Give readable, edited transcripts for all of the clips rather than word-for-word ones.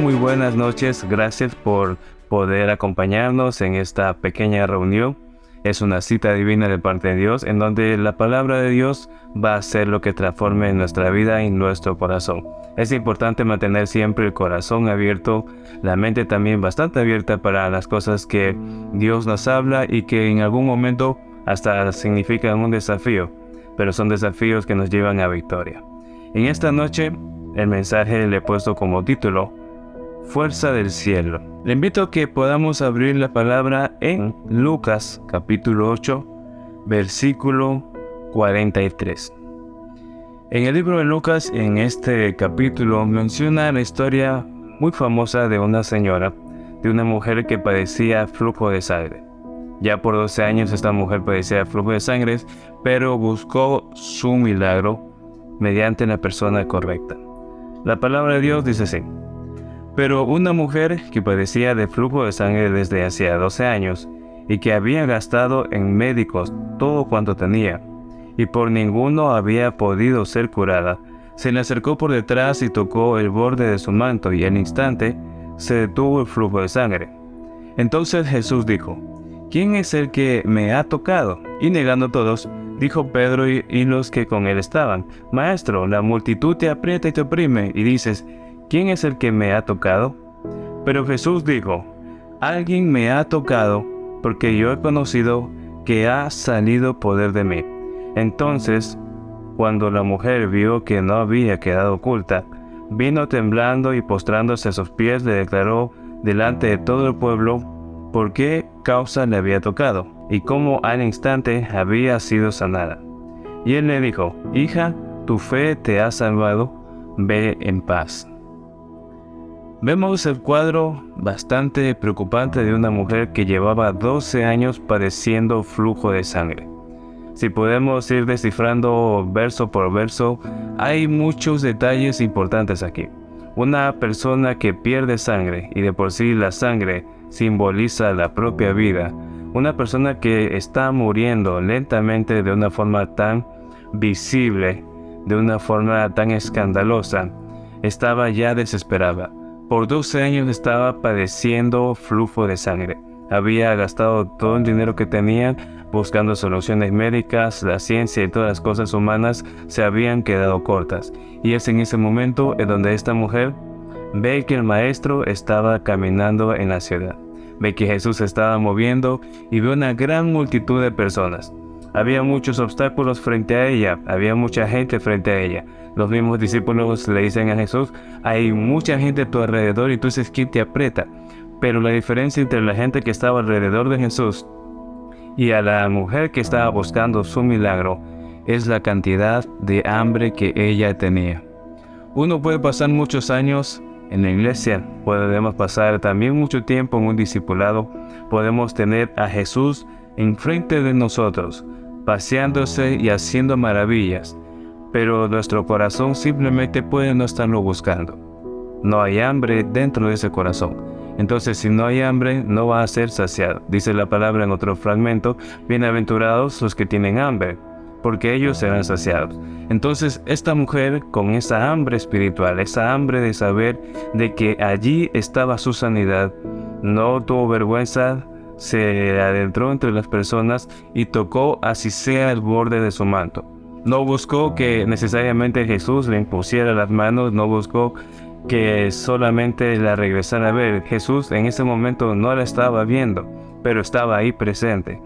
muy buenas noches. Gracias por poder acompañarnos en esta pequeña reunión. Es una cita divina de parte de Dios en donde la palabra de Dios va a ser lo que transforme nuestra vida y nuestro corazón. Es importante mantener siempre el corazón abierto, la mente también bastante abierta para las cosas que Dios nos habla y que en algún momento hasta significan un desafío, pero son desafíos que nos llevan a victoria. En esta noche, el mensaje le he puesto como título, Fuerza del Cielo. Le invito a que podamos abrir la palabra en Lucas capítulo 8, versículo 43. En el libro de Lucas, en este capítulo, menciona la historia muy famosa de una señora, de una mujer que padecía flujo de sangre. Ya por 12 años esta mujer padecía flujo de sangre, pero buscó su milagro mediante la persona correcta. La palabra de Dios dice así: pero una mujer que padecía de flujo de sangre desde hacía 12 años y que había gastado en médicos todo cuanto tenía y por ninguno había podido ser curada, se le acercó por detrás y tocó el borde de su manto y al instante se detuvo el flujo de sangre. Entonces Jesús dijo: ¿quién es el que me ha tocado? Y negando todos, dijo Pedro y los que con él estaban: Maestro, la multitud te aprieta y te oprime, y dices: ¿quién es el que me ha tocado? Pero Jesús dijo: alguien me ha tocado, porque yo he conocido que ha salido poder de mí. Entonces, cuando la mujer vio que no había quedado oculta, vino temblando y postrándose a sus pies le declaró delante de todo el pueblo por qué causa le había tocado, y cómo al instante había sido sanada. Y él le dijo: hija, tu fe te ha salvado, ve en paz. Vemos el cuadro bastante preocupante de una mujer que llevaba 12 años padeciendo flujo de sangre. Si podemos ir descifrando verso por verso, hay muchos detalles importantes aquí. Una persona que pierde sangre, y de por sí la sangre simboliza la propia vida. Una persona que está muriendo lentamente de una forma tan visible, de una forma tan escandalosa, estaba ya desesperada. Por 12 años estaba padeciendo flujo de sangre. Había gastado todo el dinero que tenía buscando soluciones médicas, la ciencia y todas las cosas humanas se habían quedado cortas. Y es en ese momento en donde esta mujer ve que el maestro estaba caminando en la ciudad. Ve que Jesús se estaba moviendo y ve una gran multitud de personas. Había muchos obstáculos frente a ella, había mucha gente frente a ella. Los mismos discípulos le dicen a Jesús: hay mucha gente a tu alrededor y tú dices: ¿quién te aprieta? Pero la diferencia entre la gente que estaba alrededor de Jesús y a la mujer que estaba buscando su milagro es la cantidad de hambre que ella tenía. Uno puede pasar muchos años en la iglesia, podemos pasar también mucho tiempo en un discipulado, podemos tener a Jesús enfrente de nosotros, paseándose y haciendo maravillas, pero nuestro corazón simplemente puede no estarlo buscando. No hay hambre dentro de ese corazón. Entonces, si no hay hambre, no va a ser saciado. Dice la palabra en otro fragmento: bienaventurados los que tienen hambre, porque ellos serán saciados. Entonces, esta mujer, con esa hambre espiritual, esa hambre de saber de que allí estaba su sanidad, no tuvo vergüenza, se adentró entre las personas y tocó así sea el borde de su manto. No buscó que necesariamente Jesús le impusiera las manos, no buscó que solamente la regresara a ver. Jesús en ese momento no la estaba viendo, pero estaba ahí presente.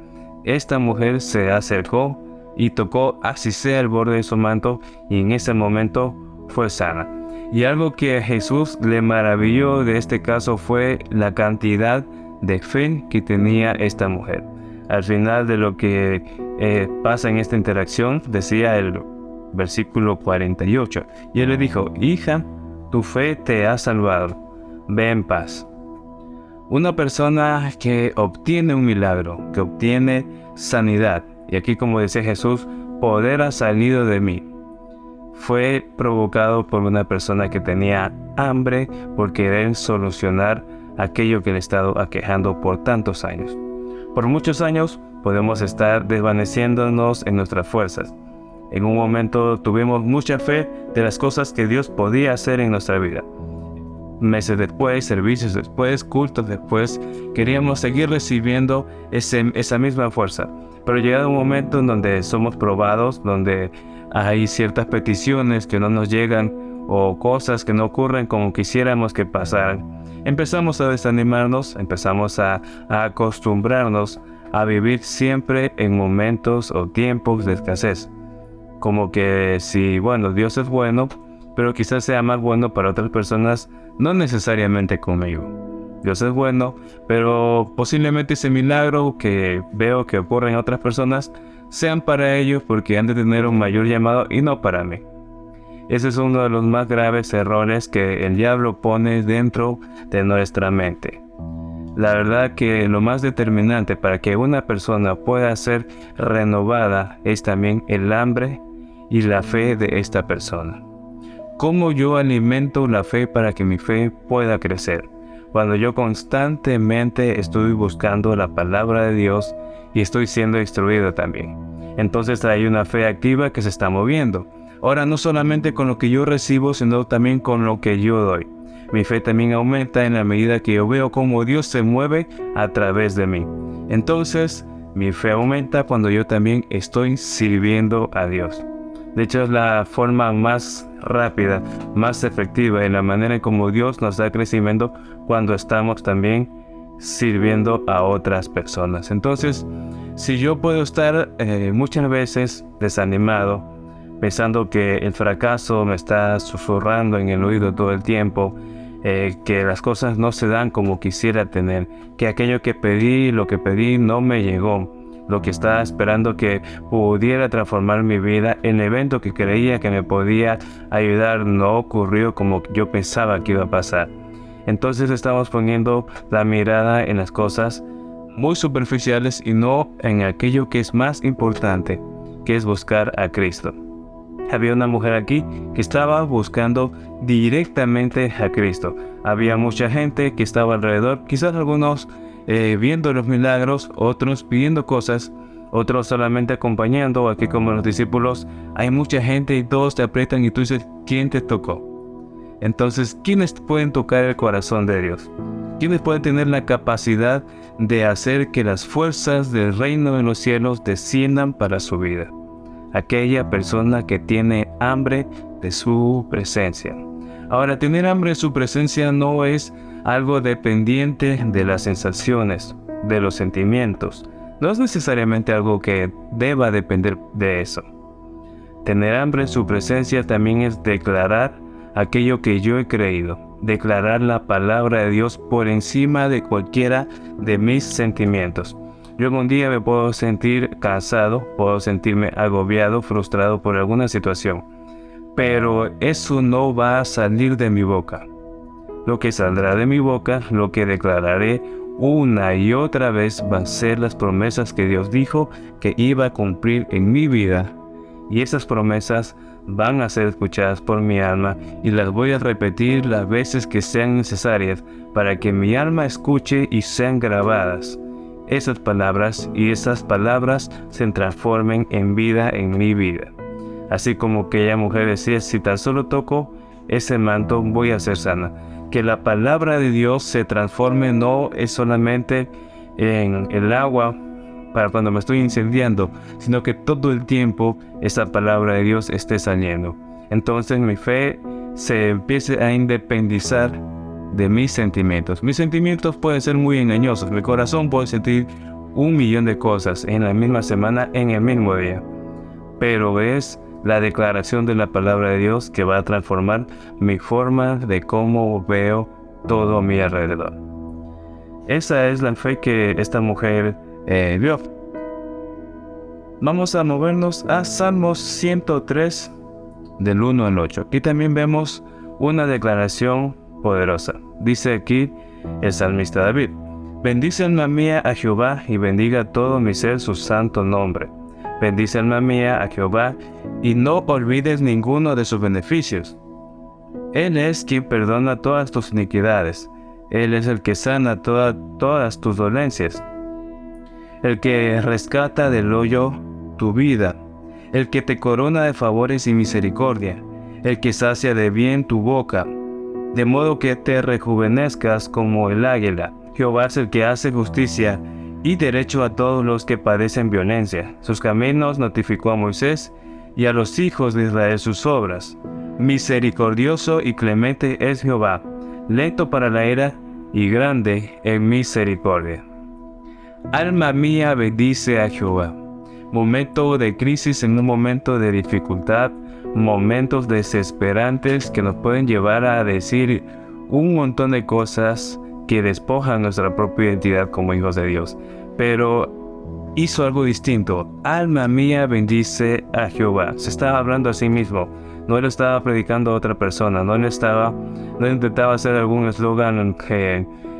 Esta mujer se acercó y tocó así sea el borde de su manto, y en ese momento fue sana. Y algo que a Jesús le maravilló de este caso fue la cantidad de fe que tenía esta mujer. Al final de lo que pasa en esta interacción, decía el versículo 48, y él le dijo: hija, tu fe te ha salvado, ve en paz. Una persona que obtiene un milagro, que obtiene sanidad, y aquí, como decía Jesús, poder ha salido de mí, fue provocado por una persona que tenía hambre por querer solucionar aquello que le estaba aquejando por tantos años. Por muchos años podemos estar desvaneciéndonos en nuestras fuerzas. En un momento tuvimos mucha fe de las cosas que Dios podía hacer en nuestra vida. meses después, servicios después, cultos después, queríamos seguir recibiendo esa misma fuerza. Pero llegado un momento en donde somos probados, donde hay ciertas peticiones que no nos llegan o cosas que no ocurren como quisiéramos que pasaran, empezamos a desanimarnos, empezamos a acostumbrarnos a vivir siempre en momentos o tiempos de escasez. Como que si, bueno, Dios es bueno, pero quizás sea más bueno para otras personas, no necesariamente conmigo. Dios es bueno, pero posiblemente ese milagro que veo que ocurre en otras personas sean para ellos porque han de tener un mayor llamado y no para mí. Ese es uno de los más graves errores que el diablo pone dentro de nuestra mente. La verdad que lo más determinante para que una persona pueda ser renovada es también el hambre y la fe de esta persona. ¿Cómo yo alimento la fe para que mi fe pueda crecer? Cuando yo constantemente estoy buscando la palabra de Dios y estoy siendo instruido también. Entonces hay una fe activa que se está moviendo. Ahora no solamente con lo que yo recibo, sino también con lo que yo doy. Mi fe también aumenta en la medida que yo veo cómo Dios se mueve a través de mí. Entonces, mi fe aumenta cuando yo también estoy sirviendo a Dios. De hecho, es la forma más rápida, más efectiva en la manera en como Dios nos da crecimiento cuando estamos también sirviendo a otras personas. Entonces, si yo puedo estar muchas veces desanimado, pensando que el fracaso me está susurrando en el oído todo el tiempo, que las cosas no se dan como quisiera tener, que aquello que pedí, lo que pedí no me llegó, lo que estaba esperando que pudiera transformar mi vida, el evento que creía que me podía ayudar no ocurrió como yo pensaba que iba a pasar. Entonces estamos poniendo la mirada en las cosas muy superficiales y no en aquello que es más importante, que es buscar a Cristo. Había una mujer aquí que estaba buscando directamente a Cristo. Había mucha gente que estaba alrededor, quizás algunos viendo los milagros, otros pidiendo cosas, otros solamente acompañando. Aquí como los discípulos hay mucha gente y todos te aprietan y tú dices, ¿quién te tocó? Entonces, ¿quiénes pueden tocar el corazón de Dios? ¿Quiénes pueden tener la capacidad de hacer que las fuerzas del reino de los cielos desciendan para su vida? Aquella persona que tiene hambre de su presencia. Ahora, tener hambre de su presencia no es algo dependiente de las sensaciones, de los sentimientos. No es necesariamente algo que deba depender de eso. Tener hambre en su presencia también es declarar aquello que yo he creído, declarar la palabra de Dios por encima de cualquiera de mis sentimientos. Yo un día me puedo sentir cansado, puedo sentirme agobiado, frustrado por alguna situación, pero eso no va a salir de mi boca. Lo que saldrá de mi boca, lo que declararé una y otra vez, van a ser las promesas que Dios dijo que iba a cumplir en mi vida, y esas promesas van a ser escuchadas por mi alma y las voy a repetir las veces que sean necesarias para que mi alma escuche y sean grabadas esas palabras y esas palabras se transformen en vida en mi vida. Así como aquella mujer decía, si tan solo toco ese manto voy a ser sana. Que la palabra de Dios se transforme no es solamente en el agua para cuando me estoy incendiando, sino que todo el tiempo esa palabra de Dios esté saliendo. Entonces mi fe se empiece a independizar de mis sentimientos. Mis sentimientos pueden ser muy engañosos. Mi corazón puede sentir 1.000.000 de cosas en la misma semana, en el mismo día. Pero es la declaración de la palabra de Dios que va a transformar mi forma de cómo veo todo a mi alrededor. Esa es la fe que esta mujer vio. Vamos a movernos a Salmos 103, del 1 al 8. Aquí también vemos una declaración poderosa. Dice aquí el salmista David: bendice alma mía a Jehová y bendiga todo mi ser su santo nombre. Bendice alma mía a Jehová y no olvides ninguno de sus beneficios. Él es quien perdona todas tus iniquidades. Él es el que sana todas tus dolencias. El que rescata del hoyo tu vida. El que te corona de favores y misericordia. El que sacia de bien tu boca. de modo que te rejuvenezcas como el águila. Jehová es el que hace justicia y derecho a todos los que padecen violencia. Sus caminos notificó a Moisés, y a los hijos de Israel sus obras. Misericordioso y clemente es Jehová, lento para la ira y grande en misericordia. Alma mía, bendice a Jehová. Momento de crisis, en un momento de dificultad, momentos desesperantes que nos pueden llevar a decir un montón de cosas que despojan nuestra propia identidad como hijos de Dios. Pero hizo algo distinto. Alma mía, bendice a Jehová. Se estaba hablando a sí mismo. No lo estaba predicando a otra persona. No intentaba hacer algún eslogan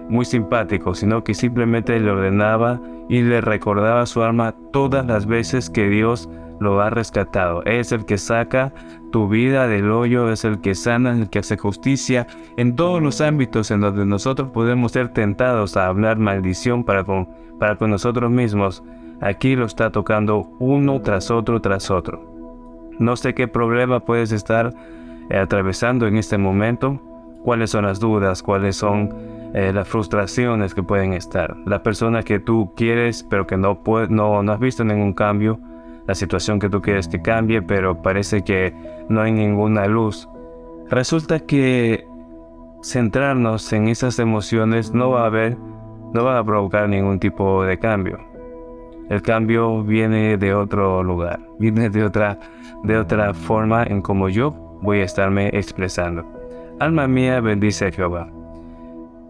muy simpático, sino que simplemente le ordenaba y le recordaba a su alma todas las veces que Dios lo ha rescatado. Es el que saca tu vida del hoyo, es el que sana, el que hace justicia en todos los ámbitos en donde nosotros podemos ser tentados a hablar maldición para con nosotros mismos. Aquí lo está tocando uno tras otro tras otro. No sé qué problema puedes estar atravesando en este momento, cuáles son las dudas, cuáles son las frustraciones que pueden estar. La persona que tú quieres pero que no has visto ningún cambio, la situación que tú quieres que cambie pero parece que no hay ninguna luz. Resulta que centrarnos en esas emociones no va a provocar ningún tipo de cambio. El cambio viene de otro lugar, viene de otra forma en como yo voy a estarme expresando. Alma mía, bendice a Jehová.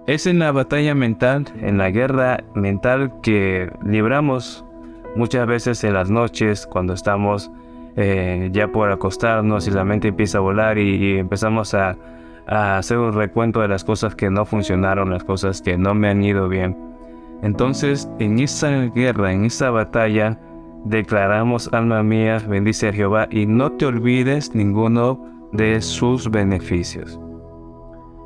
Es en la batalla mental, en la guerra mental que libramos muchas veces en las noches cuando estamos ya por acostarnos y la mente empieza a volar y empezamos a hacer un recuento de las cosas que no funcionaron, las cosas que no me han ido bien. Entonces, en esa guerra, en esa batalla, declaramos, alma mía, bendice a Jehová y no te olvides ninguno de sus beneficios.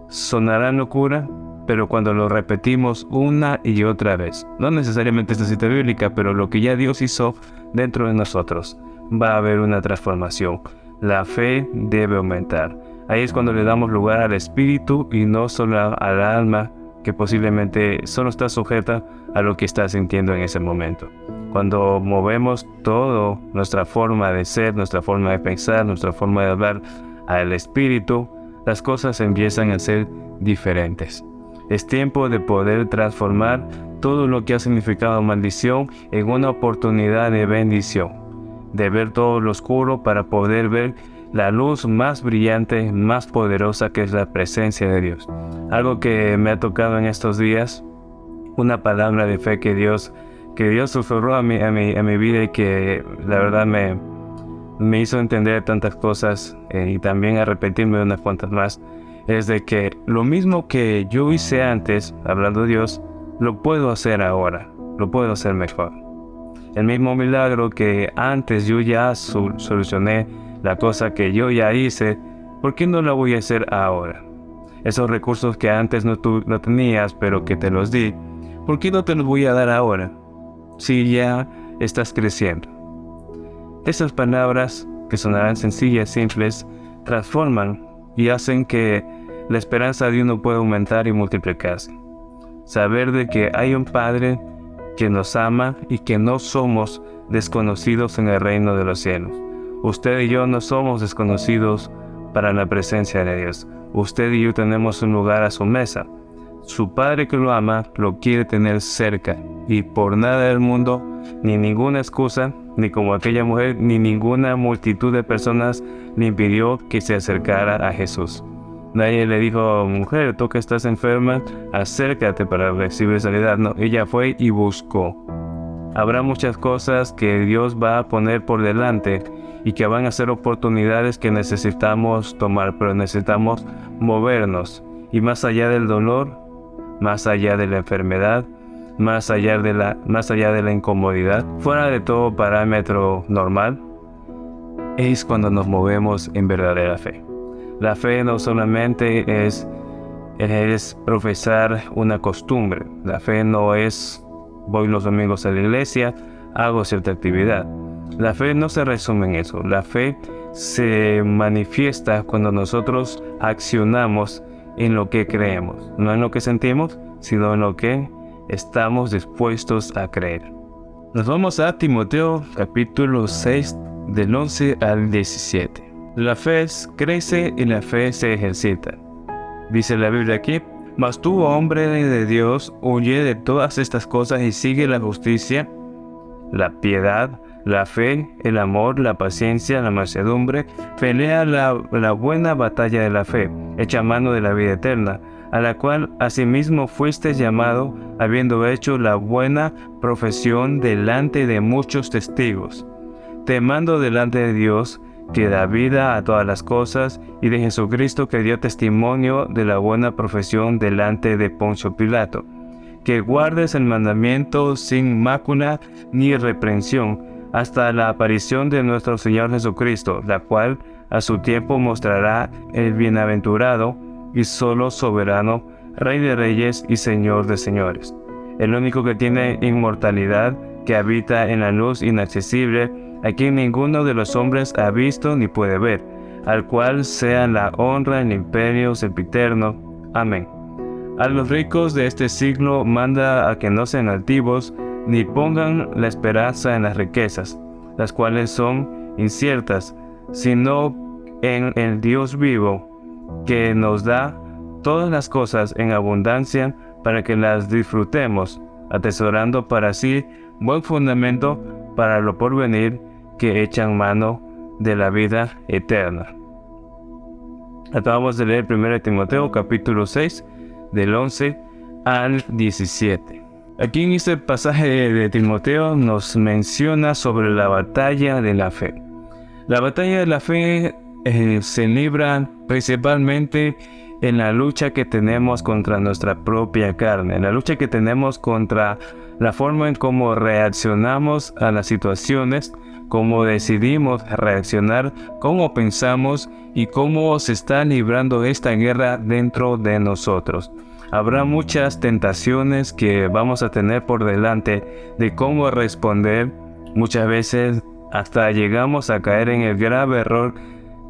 Sonará locura, pero cuando lo repetimos una y otra vez, no necesariamente esta cita bíblica, pero lo que ya Dios hizo dentro de nosotros, va a haber una transformación. La fe debe aumentar. Ahí es cuando le damos lugar al espíritu y no solo al alma, que posiblemente solo está sujeta a lo que está sintiendo en ese momento. Cuando movemos todo, nuestra forma de ser, nuestra forma de pensar, nuestra forma de hablar al espíritu, las cosas empiezan a ser diferentes. Es tiempo de poder transformar todo lo que ha significado maldición en una oportunidad de bendición, de ver todo lo oscuro para poder ver la luz más brillante, más poderosa, que es la presencia de Dios. Algo que me ha tocado en estos días, una palabra de fe que Dios susurró a mi vida y que la verdad me hizo entender tantas cosas y también arrepentirme de unas cuantas más, es de que lo mismo que yo hice antes, hablando de Dios, lo puedo hacer ahora, lo puedo hacer mejor. El mismo milagro que antes yo ya solucioné, la cosa que yo ya hice, ¿por qué no la voy a hacer ahora? Esos recursos que antes no tenías, pero que te los di, ¿por qué no te los voy a dar ahora? Si ya estás creciendo. Esas palabras, que sonarán sencillas, simples, transforman y hacen que la esperanza de uno pueda aumentar y multiplicarse. Saber de que hay un Padre que nos ama y que no somos desconocidos en el reino de los cielos. Usted y yo no somos desconocidos para la presencia de Dios. Usted y yo tenemos un lugar a su mesa. Su Padre que lo ama lo quiere tener cerca, y por nada del mundo, ni ninguna excusa, ni como aquella mujer, ni ninguna multitud de personas le impidió que se acercara a Jesús. Nadie le dijo, mujer, tú que estás enferma, acércate para recibir sanidad. No, ella fue y buscó. Habrá muchas cosas que Dios va a poner por delante y que van a ser oportunidades que necesitamos tomar, pero necesitamos movernos. Y más allá del dolor, más allá de la enfermedad, más allá de la incomodidad, fuera de todo parámetro normal, es cuando nos movemos en verdadera fe. La fe no solamente es profesar una costumbre. La fe no es voy los domingos a la iglesia, hago cierta actividad. La fe no se resume en eso. La fe se manifiesta cuando nosotros accionamos en lo que creemos, no en lo que sentimos, sino en lo que estamos dispuestos a creer. Nos vamos a Timoteo capítulo 6 del 11 al 17. La fe crece y la fe se ejercita. Dice la Biblia aquí: mas tú, hombre de Dios, huye de todas estas cosas y sigue la justicia, la piedad, la fe, el amor, la paciencia, la mansedumbre. Pelea la buena batalla de la fe, echa mano de la vida eterna, a la cual asimismo fuiste llamado, habiendo hecho la buena profesión delante de muchos testigos. Te mando delante de Dios, que da vida a todas las cosas, y de Jesucristo, que dio testimonio de la buena profesión delante de Poncio Pilato, que guardes el mandamiento sin mácula ni reprensión, hasta la aparición de nuestro Señor Jesucristo, la cual a su tiempo mostrará el bienaventurado y solo soberano, Rey de reyes y Señor de señores, el único que tiene inmortalidad, que habita en la luz inaccesible, a quien ninguno de los hombres ha visto ni puede ver, al cual sea la honra, el imperio sempiterno. Amén. A los ricos de este siglo manda a que no sean altivos, ni pongan la esperanza en las riquezas, las cuales son inciertas, sino en el Dios vivo, que nos da todas las cosas en abundancia, para que las disfrutemos, atesorando para sí buen fundamento para lo porvenir, que echan mano de la vida eterna. Acabamos de leer 1 Timoteo capítulo 6 del 11 al 17. Aquí en este pasaje de Timoteo nos menciona sobre la batalla de la fe. La batalla de la fe se libra principalmente en la lucha que tenemos contra nuestra propia carne, en la lucha que tenemos contra la forma en cómo reaccionamos a las situaciones, cómo decidimos reaccionar, cómo pensamos y cómo se está librando esta guerra dentro de nosotros. Habrá muchas tentaciones que vamos a tener por delante de cómo responder. Muchas veces hasta llegamos a caer en el grave error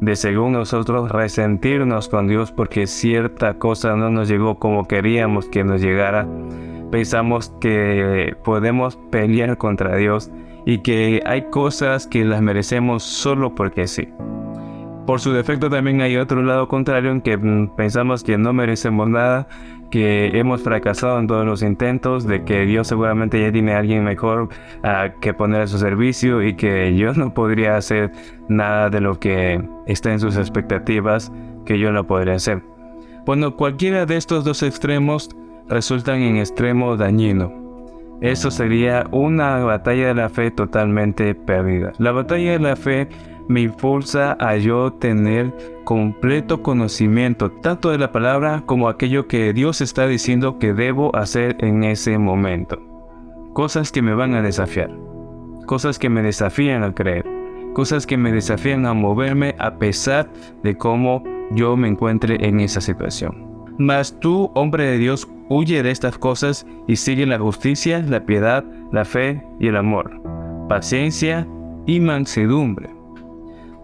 de, según nosotros, resentirnos con Dios porque cierta cosa no nos llegó como queríamos que nos llegara. Pensamos que podemos pelear contra Dios y que hay cosas que las merecemos solo porque sí. Por su defecto también hay otro lado contrario en que pensamos que no merecemos nada, que hemos fracasado en todos los intentos, de que Dios seguramente ya tiene a alguien mejor que poner a su servicio y que yo no podría hacer nada de lo que está en sus expectativas, que yo no podría hacer. Bueno, cualquiera de estos dos extremos resultan en extremo dañino. Eso sería una batalla de la fe totalmente perdida. La batalla de la fe me impulsa a yo tener completo conocimiento tanto de la palabra como aquello que Dios está diciendo que debo hacer en ese momento. Cosas que me van a desafiar, cosas que me desafían a creer, cosas que me desafían a moverme a pesar de cómo yo me encuentre en esa situación. Mas tú, hombre de Dios, huye de estas cosas y sigue la justicia, la piedad, la fe y el amor, paciencia y mansedumbre.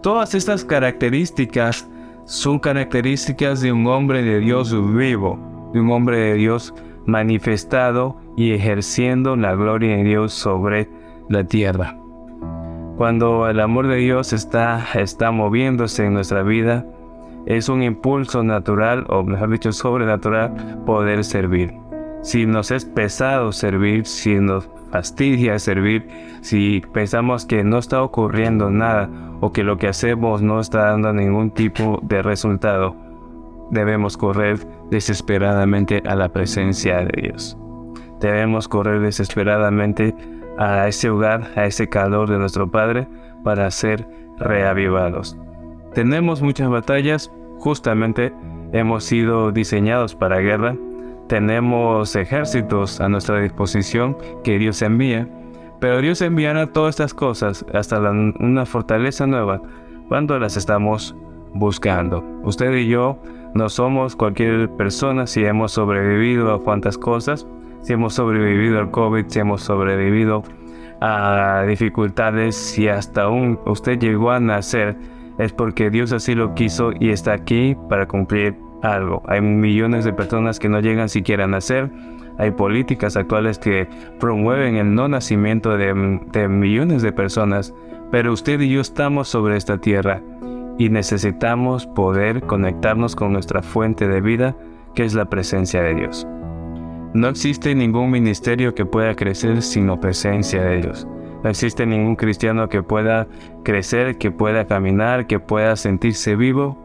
Todas estas características son características de un hombre de Dios vivo, de un hombre de Dios manifestado y ejerciendo la gloria de Dios sobre la tierra. Cuando el amor de Dios está moviéndose en nuestra vida, es un impulso natural, o mejor dicho, sobrenatural, poder servir. Si nos es pesado servir, si nos fastidia servir, si pensamos que no está ocurriendo nada o que lo que hacemos no está dando ningún tipo de resultado, debemos correr desesperadamente a la presencia de Dios. Debemos correr desesperadamente a ese hogar, a ese calor de nuestro Padre, para ser reavivados. Tenemos muchas batallas, justamente hemos sido diseñados para guerra. Tenemos ejércitos a nuestra disposición que Dios envía, pero Dios enviará todas estas cosas hasta una fortaleza nueva cuando las estamos buscando. Usted y yo no somos cualquier persona si hemos sobrevivido a cuantas cosas, si hemos sobrevivido al COVID, si hemos sobrevivido a dificultades, si hasta aún usted llegó a nacer, es porque Dios así lo quiso y está aquí para cumplir algo. Hay millones de personas que no llegan siquiera a nacer. Hay políticas actuales que promueven el no nacimiento de millones de personas. Pero usted y yo estamos sobre esta tierra y necesitamos poder conectarnos con nuestra fuente de vida, que es la presencia de Dios. No existe ningún ministerio que pueda crecer sin la presencia de Dios. No existe ningún cristiano que pueda crecer, que pueda caminar, que pueda sentirse vivo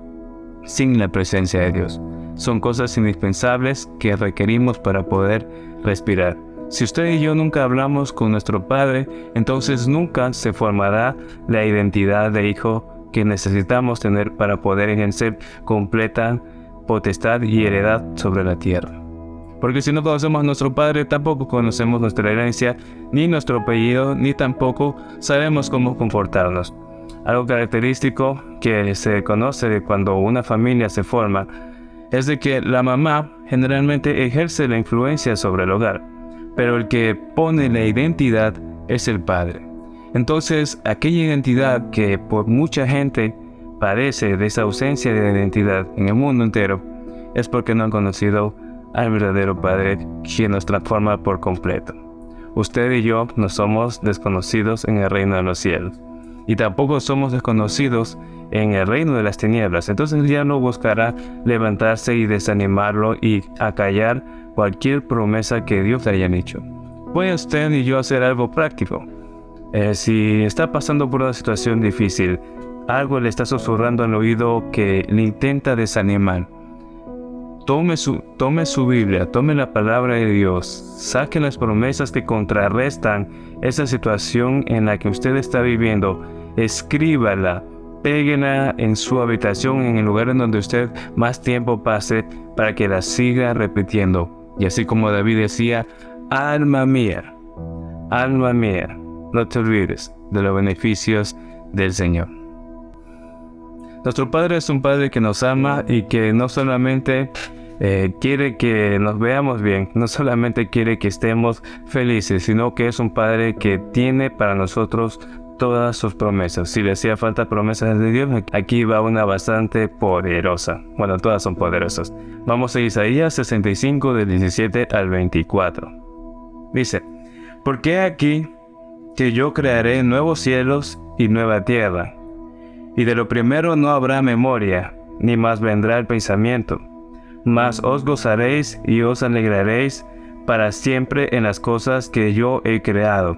sin la presencia de Dios. Son cosas indispensables que requerimos para poder respirar. Si usted y yo nunca hablamos con nuestro Padre, entonces nunca se formará la identidad de hijo que necesitamos tener para poder ejercer completa potestad y heredad sobre la tierra. Porque si no conocemos a nuestro Padre, tampoco conocemos nuestra herencia, ni nuestro apellido, ni tampoco sabemos cómo comportarnos. Algo característico que se conoce de cuando una familia se forma es de que la mamá generalmente ejerce la influencia sobre el hogar, pero el que pone la identidad es el padre. Entonces, aquella identidad que por mucha gente padece de esa ausencia de identidad en el mundo entero, es porque no han conocido al verdadero Padre, quien nos transforma por completo. Usted y yo no somos desconocidos en el reino de los cielos, y tampoco somos desconocidos en el reino de las tinieblas. Entonces ya no buscará levantarse y desanimarlo y acallar cualquier promesa que Dios le haya hecho. Puede usted y yo hacer algo práctico. Si está pasando por una situación difícil, algo le está susurrando al oído que le intenta desanimar. Tome su Biblia, tome la palabra de Dios, saque las promesas que contrarrestan esa situación en la que usted está viviendo, escríbala, péguela en su habitación, en el lugar en donde usted más tiempo pase, para que la siga repitiendo. Y así como David decía, alma mía, no te olvides de los beneficios del Señor. Nuestro Padre es un Padre que nos ama y que no solamente quiere que nos veamos bien, no solamente quiere que estemos felices, sino que es un Padre que tiene para nosotros todas sus promesas. Si le hacía falta promesas de Dios, aquí va una bastante poderosa. Bueno, todas son poderosas. Vamos a Isaías 65, del 17 al 24. Dice, porque aquí que yo crearé nuevos cielos y nueva tierra, y de lo primero no habrá memoria, ni más vendrá el pensamiento. Mas os gozaréis y os alegraréis para siempre en las cosas que yo he creado.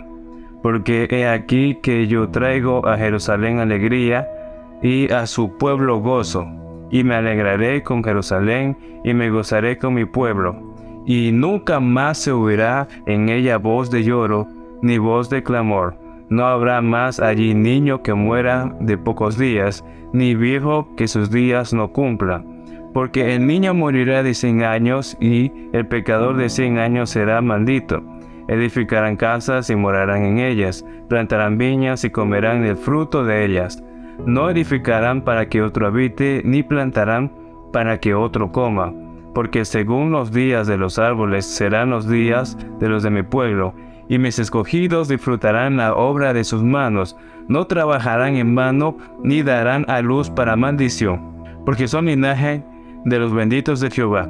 Porque he aquí que yo traigo a Jerusalén alegría y a su pueblo gozo. Y me alegraré con Jerusalén y me gozaré con mi pueblo. Y nunca más se oirá en ella voz de lloro ni voz de clamor. No habrá más allí niño que muera de pocos días, ni viejo que sus días no cumpla. Porque el niño morirá de 100 años y el pecador de 100 años será maldito. Edificarán casas y morarán en ellas, plantarán viñas y comerán el fruto de ellas. No edificarán para que otro habite, ni plantarán para que otro coma. Porque según los días de los árboles serán los días de los de mi pueblo, y mis escogidos disfrutarán la obra de sus manos. No trabajarán en vano, ni darán a luz para maldición, porque son linaje de los benditos de Jehová,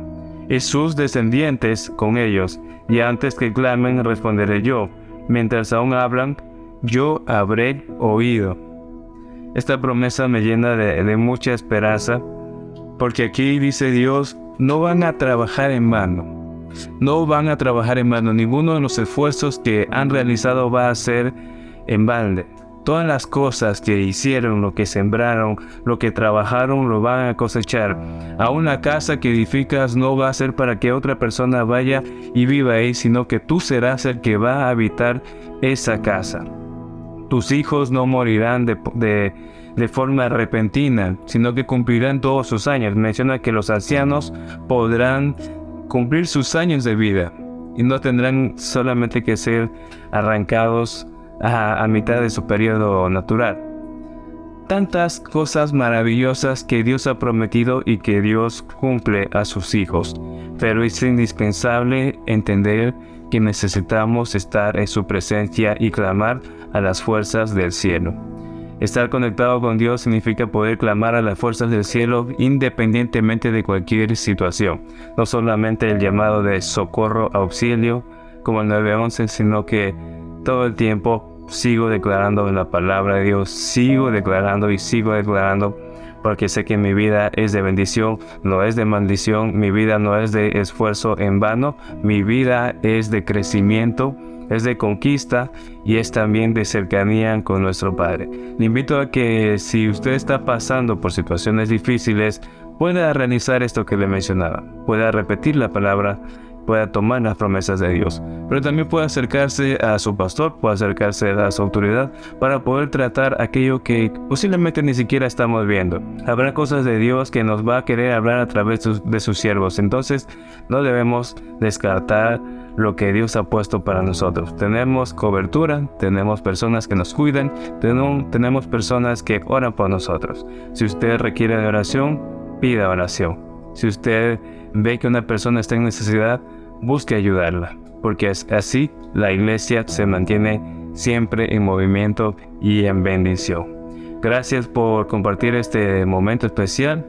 y sus descendientes con ellos, y antes que clamen responderé yo, mientras aún hablan, yo habré oído. Esta promesa me llena de mucha esperanza, porque aquí dice Dios, no van a trabajar en vano. No van a trabajar en vano. Ninguno de los esfuerzos que han realizado va a ser en balde. Todas las cosas que hicieron, lo que sembraron, lo que trabajaron, lo van a cosechar. Aún la casa que edificas no va a ser para que otra persona vaya y viva ahí, sino que tú serás el que va a habitar esa casa. Tus hijos no morirán de forma repentina, sino que cumplirán todos sus años. Menciona que los ancianos podrán cumplir sus años de vida y no tendrán solamente que ser arrancados a mitad de su periodo natural. Tantas cosas maravillosas que Dios ha prometido y que Dios cumple a sus hijos, pero es indispensable entender que necesitamos estar en su presencia y clamar a las fuerzas del cielo. Estar conectado con Dios significa poder clamar a las fuerzas del cielo independientemente de cualquier situación. No solamente el llamado de socorro, auxilio, como el 911, sino que todo el tiempo sigo declarando la palabra de Dios, sigo declarando y sigo declarando, porque sé que mi vida es de bendición, no es de maldición, mi vida no es de esfuerzo en vano, mi vida es de crecimiento, es de conquista y es también de cercanía con nuestro Padre. Le invito a que si usted está pasando por situaciones difíciles, pueda realizar esto que le mencionaba, pueda repetir la palabra, pueda tomar las promesas de Dios, pero también puede acercarse a su pastor, puede acercarse a su autoridad para poder tratar aquello que posiblemente ni siquiera estamos viendo. Habrá cosas de Dios que nos va a querer hablar a través de sus siervos, entonces no debemos descartar lo que Dios ha puesto para nosotros. Tenemos cobertura, tenemos personas que nos cuidan, tenemos personas que oran por nosotros. Si usted requiere de oración, pida oración. Si usted ve que una persona está en necesidad, busque ayudarla, porque así la iglesia se mantiene siempre en movimiento y en bendición. Gracias por compartir este momento especial.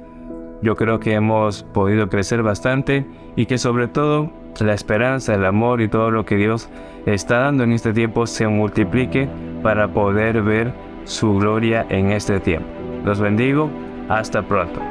Yo creo que hemos podido crecer bastante y que sobre todo la esperanza, el amor y todo lo que Dios está dando en este tiempo se multiplique para poder ver su gloria en este tiempo. Los bendigo. Hasta pronto.